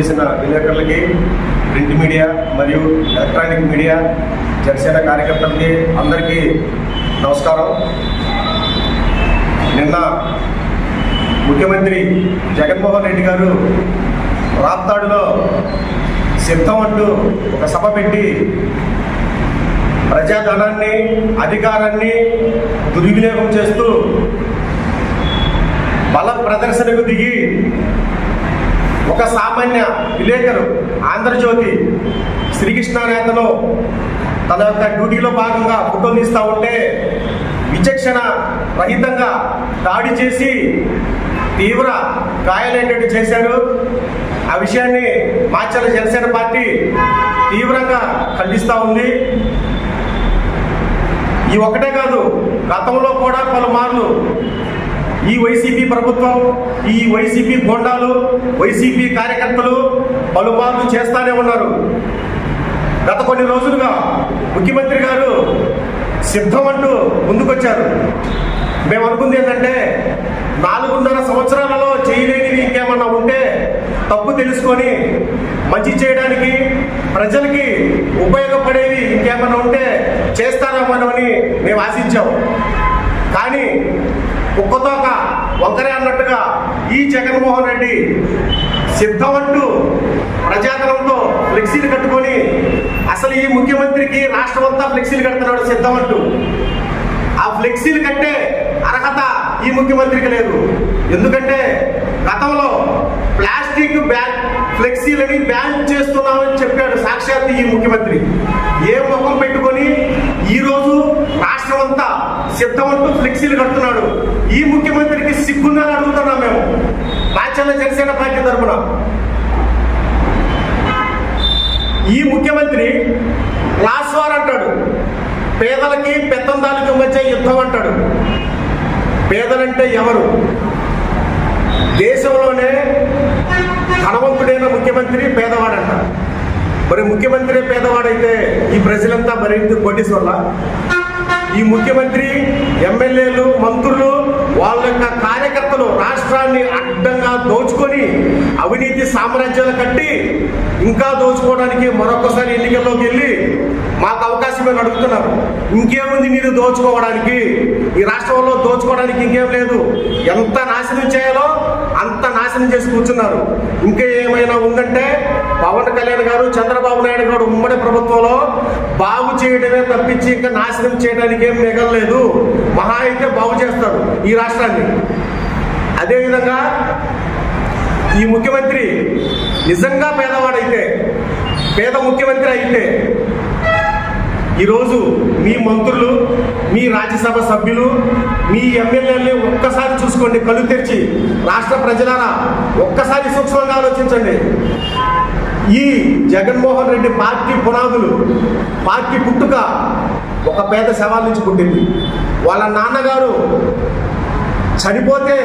చేసిన విలేకరులకి, print media మరియు electronic media, Janasena కార్యకర్తలకి అందరికీ నమస్కారం. నిన్న ముఖ్యమంత్రి జగన్మోహన్ రెడ్డి గారు రాప్తాడులో సిద్ధం అంటూ ఒక సభ పెట్టి ప్రజాధనాన్ని, అధికారాన్ని దుర్వినియోగం చేస్తూ బల ప్రదర్శనకు దిగి ఒక సామాన్య విలేకరు ఆంధ్రజ్యోతి శ్రీకృష్ణ నేతను తన యొక్క డ్యూటీలో భాగంగా ఫోటోలు తీస్తూ ఉంటే విచక్షణ రహితంగా దాడి చేసి తీవ్ర గాయాలైనట్టు చేశారు. ఆ విషయాన్ని మాచర్ల జనసేన పార్టీ తీవ్రంగా ఖండిస్తూ ఉంది. ఈ ఒకటే కాదు, గతంలో కూడా పలుమార్లు ఈ వైసీపీ ప్రభుత్వం, ఈ వైసీపీ గోండాలు, వైసీపీ కార్యకర్తలు పలుమార్లు చేస్తానే ఉన్నారు. గత కొన్ని రోజులుగా ముఖ్యమంత్రి గారు సిద్ధం అంటూ ముందుకొచ్చారు. మేము అనుకుంది ఏంటంటే 4.5 సంవత్సరాలలో చేయలేనివి ఇంకేమన్నా ఉంటే తప్పు తెలుసుకొని మంచి చేయడానికి, ప్రజలకి ఉపయోగపడేవి ఇంకేమన్నా ఉంటే చేస్తారేమోనని మేము ఆశించాం. కానీ కుక్కతోక వంకరే అన్నట్టుగా ఈ జగన్మోహన్ రెడ్డి సిద్ధం అంటూ ప్రజాధనంతో ఫ్లెక్సీలు కట్టుకొని, అసలు ఈ ముఖ్యమంత్రికి రాష్ట్రం అంతా ఫ్లెక్సీలు కడుతున్నాడు సిద్ధం అంటూ. ఆ ఫ్లెక్సీలు కట్టే అర్హత ఈ ముఖ్యమంత్రికి లేదు. ఎందుకంటే గతంలో ప్లాస్టిక్ ఫ్లెక్సీలని బ్యాన్ చేస్తున్నామని చెప్పాడు సాక్షాత్ ఈ ముఖ్యమంత్రి. ఏ ముఖం పెట్టుకొని ఈరోజు రాష్ట్రం అంతా సిద్ధం అంటూ ఫ్లెక్సీలు కడుతున్నాడు? ఈ ముఖ్యమంత్రికి సిగ్గుందని అడుగుతున్నాం మేము మాచర్ల జనసేన పార్టీ తరఫున. ఈ ముఖ్యమంత్రి క్లాస్ వార్ అంటాడు, పేదలకి పెత్తందాలకి మధ్య యుద్ధం అంటాడు. పేదలంటే ఎవరు? దేశంలోనే ధనవంతుడైన ముఖ్యమంత్రి పేదవాడంట. మరి ముఖ్యమంత్రి పేదవాడైతే ఈ ప్రజలంతా మరింత కోటీశ్వర్ల. ఈ ముఖ్యమంత్రి, ఎమ్మెల్యేలు, మంత్రులు, వాళ్ళ యొక్క కార్యకర్తలు రాష్ట్రాన్ని అడ్డంగా దోచుకొని అవినీతి సామ్రాజ్యాలు కట్టి ఇంకా దోచుకోవడానికి మరొకసారి ఎన్నికల్లోకి వెళ్ళి మాకు అవకాశం అని అడుగుతున్నారు. ఇంకేముంది మీరు దోచుకోవడానికి? ఈ రాష్ట్రంలో దోచుకోవడానికి ఇంకేం లేదు. ఎంత నాశనం చేయాలో అంత నాశనం చేసి కూర్చున్నారు. ఇంకా ఏమైనా ఉందంటే పవన్ కళ్యాణ్ గారు, చంద్రబాబు నాయుడు గారు ఉమ్మడి ప్రభుత్వంలో బాగు చేయడమే తప్పించి ఇంకా నాశనం చేయడానికి ఏం మిగలలేదు. మహా అయితే బాగు చేస్తారు ఈ రాష్ట్రాన్ని. అదేవిధంగా ఈ ముఖ్యమంత్రి నిజంగా పేదవాడైతే, పేద ముఖ్యమంత్రి అయితే ఈరోజు మీ మంత్రులు, మీ రాజ్యసభ సభ్యులు, మీ ఎమ్మెల్యేలని ఒక్కసారి చూసుకోండి, కళ్ళు తెరిచి. రాష్ట్ర ప్రజలారా ఒక్కసారి సూక్ష్మంగా ఆలోచించండి. ఈ జగన్మోహన్ రెడ్డి పార్టీ పునాదులు, పార్టీ పుట్టుక ఒక పేద శవాల నుంచి పుట్టింది. వాళ్ళ నాన్నగారు చనిపోతే